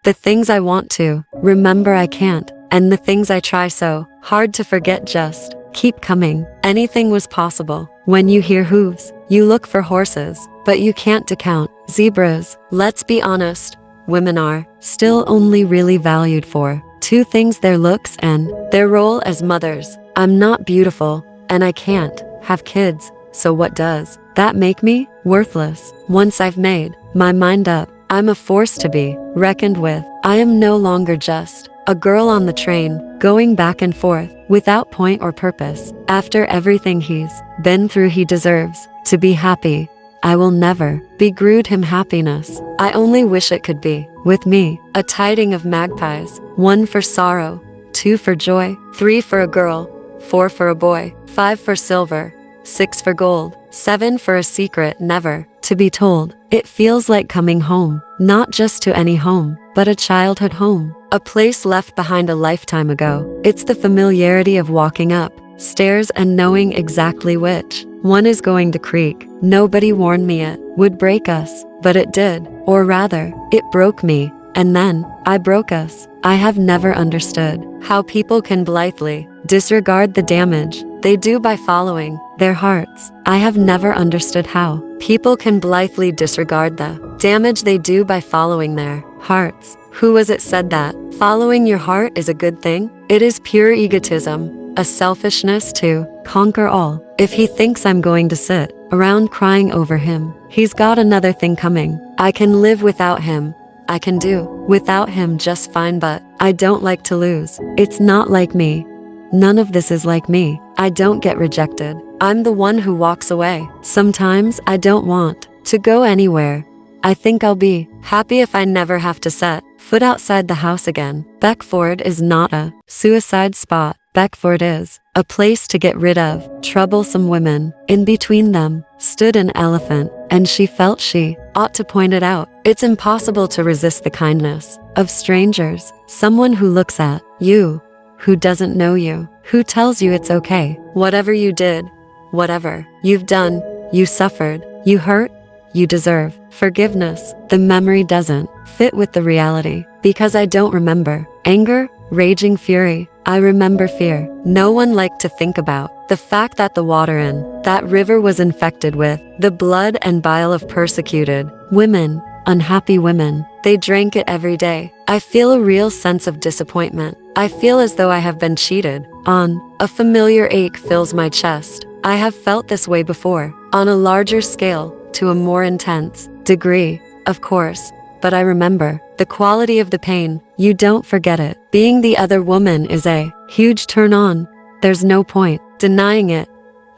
The things I want to remember I can't, and the things I try so hard to forget just keep coming. Anything was possible. When you hear hooves, you look for horses, but you can't decount zebras. Let's be honest, women are still only really valued for two things: their looks and their role as mothers. I'm not beautiful, and I can't have kids, so what does that make me? Worthless. Once I've made my mind up, I'm a force to be reckoned with. I am no longer just a girl on the train, going back and forth, without point or purpose. After everything he's been through, he deserves to be happy. I will never begrudge him happiness. I only wish it could be with me. A tiding of magpies, 1 for sorrow, 2 for joy, 3 for a girl, 4 for a boy, 5 for silver, 6 for gold, 7 for a secret never to be told. It feels like coming home, not just to any home, but a childhood home, a place left behind a lifetime ago. It's the familiarity of walking up stairs and knowing exactly which one is going to creak. Nobody warned me it would break us, but it did, or rather, it broke me, and then I broke us. I have never understood how people can blithely disregard the damage they do by following their hearts. I have never understood how people can blithely disregard the damage they do by following their hearts. Who was it said that following your heart is a good thing? It is pure egotism, a selfishness to conquer all. If he thinks I'm going to sit around crying over him, he's got another thing coming. I can live without him. I can do without him just fine, but I don't like to lose. It's not like me. None of this is like me. I don't get rejected. I'm the one who walks away. Sometimes I don't want to go anywhere. I think I'll be happy if I never have to set foot outside the house again. Beckford is not a suicide spot. Beckford is a place to get rid of troublesome women. In between them stood an elephant, and she felt she ought to point it out. It's impossible to resist the kindness of strangers. Someone who looks at you, who doesn't know you, who tells you it's okay. Whatever you did, whatever you've done, you suffered, you hurt, you deserve forgiveness. The memory doesn't fit with the reality, because I don't remember anger, raging fury. I remember fear. No one liked to think about the fact that the water in that river was infected with the blood and bile of persecuted women, unhappy women. They drank it every day. I feel a real sense of disappointment. I feel as though I have been cheated on. A familiar ache fills my chest. I have felt this way before, on a larger scale, to a more intense degree, of course, but I remember the quality of the pain. You don't forget it. Being the other woman is a huge turn on. There's no point denying it.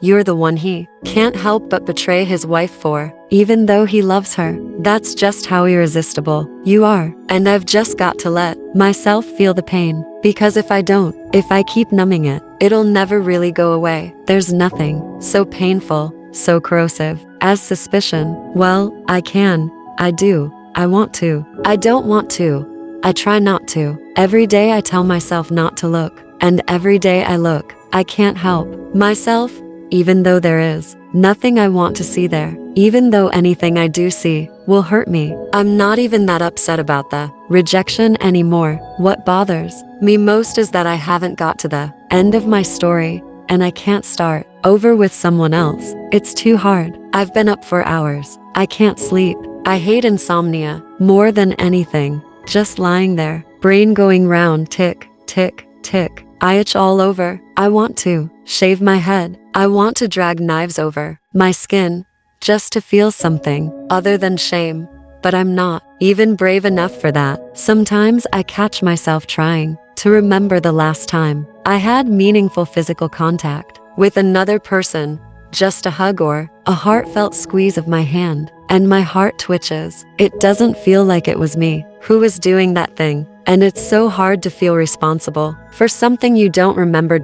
You're the one he can't help but betray his wife for, even though he loves her. That's just how irresistible you are. And I've just got to let myself feel the pain, because if I don't, if I keep numbing it, it'll never really go away. There's nothing so painful, so corrosive as suspicion. Well, I do, I want to, I don't want to, I try not to. Every day I tell myself not to look, and every day I look, I can't help myself, even though there is nothing I want to see there, even though anything I do see will hurt me. I'm not even that upset about the rejection anymore. What bothers me most is that I haven't got to the end of my story, and I can't start over with someone else. It's too hard. I've been up for hours. I can't sleep. I hate insomnia more than anything. Just lying there, brain going round, tick, tick, tick. I itch all over. I want to shave my head. I want to drag knives over my skin just to feel something other than shame. But I'm not even brave enough for that. Sometimes I catch myself trying to remember the last time I had meaningful physical contact with another person, just a hug or a heartfelt squeeze of my hand, and my heart twitches. It doesn't feel like it was me who was doing that thing, and it's so hard to feel responsible for something you don't remember.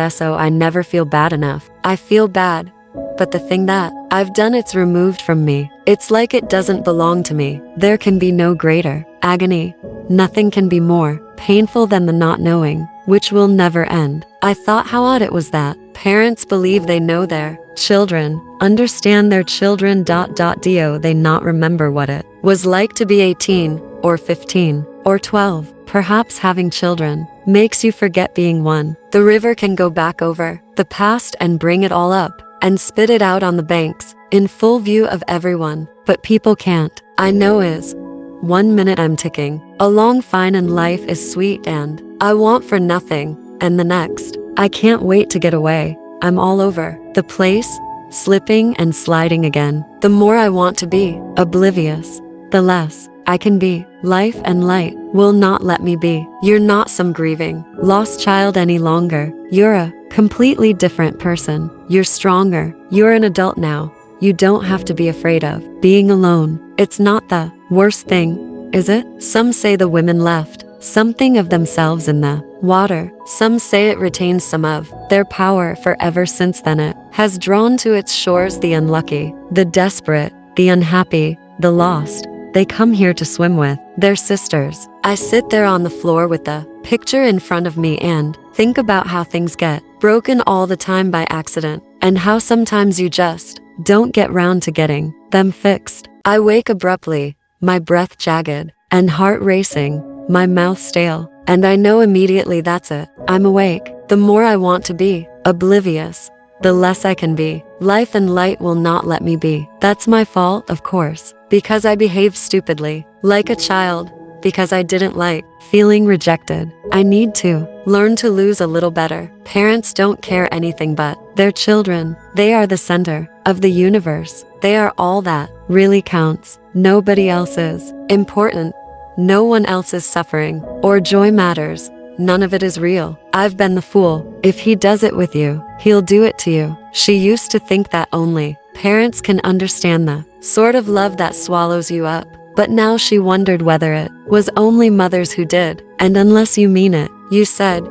So I never feel bad enough. I feel bad, but the thing that I've done, it's removed from me. It's like it doesn't belong to me. There can be no greater agony. Nothing can be more painful than the not knowing, which will never end. I thought how odd it was that parents believe they know their children, understand their children. Do they not remember what it was like to be 18 or 15, or 12. Perhaps having children makes you forget being one. The river can go back over the past and bring it all up and spit it out on the banks in full view of everyone, but people can't. I know is 1 minute I'm ticking along fine and life is sweet and I want for nothing, and the next I can't wait to get away. I'm all over the place, slipping and sliding again. The more I want to be oblivious, the less I can be. Life and light will not let me be. You're not some grieving, lost child any longer. You're a completely different person. You're stronger. You're an adult now. You don't have to be afraid of being alone. It's not the worst thing, is it? Some say the women left something of themselves in the water. Some say it retains some of their power forever since then it has drawn to its shores the unlucky, the desperate, the unhappy, the lost. They come here to swim with their sisters. I sit there on the floor with the picture in front of me and think about how things get broken all the time by accident, and how sometimes you just don't get round to getting them fixed. I wake abruptly, my breath jagged and heart racing, my mouth stale, and I know immediately that's it. I'm awake. The more I want to be oblivious, the less I can be. Life and light will not let me be. That's my fault, of course, because I behaved stupidly, like a child, because I didn't like feeling rejected. I need to learn to lose a little better. Parents don't care anything but their children. They are the center of the universe. They are all that really counts. Nobody else is important. No one else's suffering or joy matters. None of it is real. I've been the fool. If he does it with you, he'll do it to you. She used to think that only parents can understand the sort of love that swallows you up. But now she wondered whether it was only mothers who did. And unless you mean it, you said,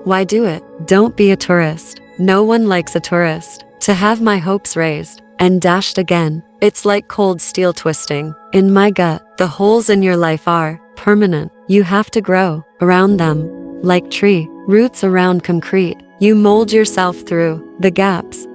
why do it? Don't be a tourist. No one likes a tourist. To have my hopes raised and dashed again. It's like cold steel twisting in my gut. The holes in your life are permanent. You have to grow around them like tree roots around concrete. You mold yourself through the gaps.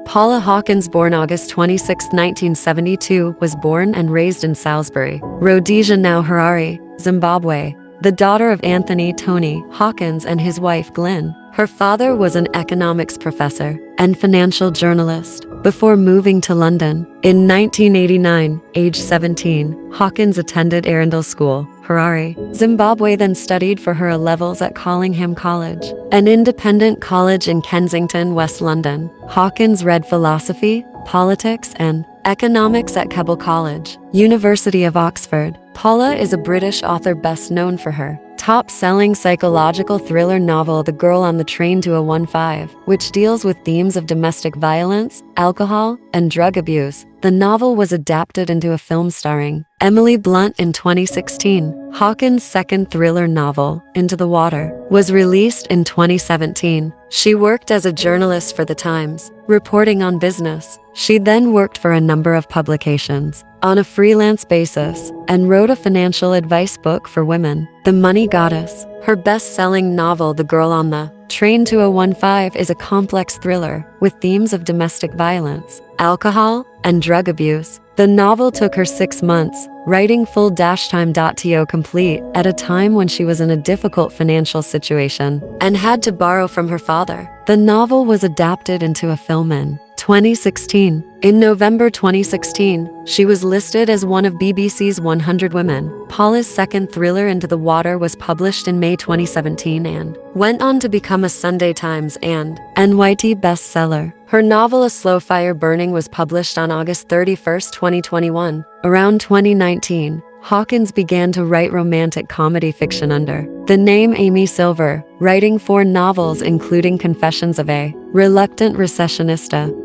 Paula Hawkins, born August 26, 1972, was born and raised in Salisbury, Rhodesia, now Harare, Zimbabwe, the daughter of Anthony Tony Hawkins and his wife Glynn. Her father was an economics professor and financial journalist. Before moving to London in 1989, age 17, Hawkins attended Arundel School, Harare, Zimbabwe, then studied for her A-levels at Collingham College, an independent college in Kensington, West London. Hawkins read philosophy, politics, and economics at Keble College, University of Oxford. Paula is a British author best known for her top-selling psychological thriller novel The Girl on the Train to a 15, which deals with themes of domestic violence, alcohol, and drug abuse. The novel was adapted into a film starring Emily Blunt in 2016. Hawkins' second thriller novel, Into the Water, was released in 2017. She worked as a journalist for The Times, reporting on business. She then worked for a number of publications on a freelance basis and wrote a financial advice book for women, The Money Goddess. Her best-selling novel, The Girl on the Train to a 15, is a complex thriller with themes of domestic violence, alcohol, and drug abuse. The novel took her 6 months, writing full-time.to complete at a time when she was in a difficult financial situation and had to borrow from her father. The novel was adapted into a film in 2016. In November 2016, she was listed as one of BBC's 100 Women. Paula's second thriller, Into the Water, was published in May 2017 and went on to become a Sunday Times and NYT bestseller. Her novel A Slow Fire Burning was published on August 31, 2021. Around 2019, Hawkins began to write romantic comedy fiction under the name Amy Silver, writing 4 novels including Confessions of a Reluctant Recessionista,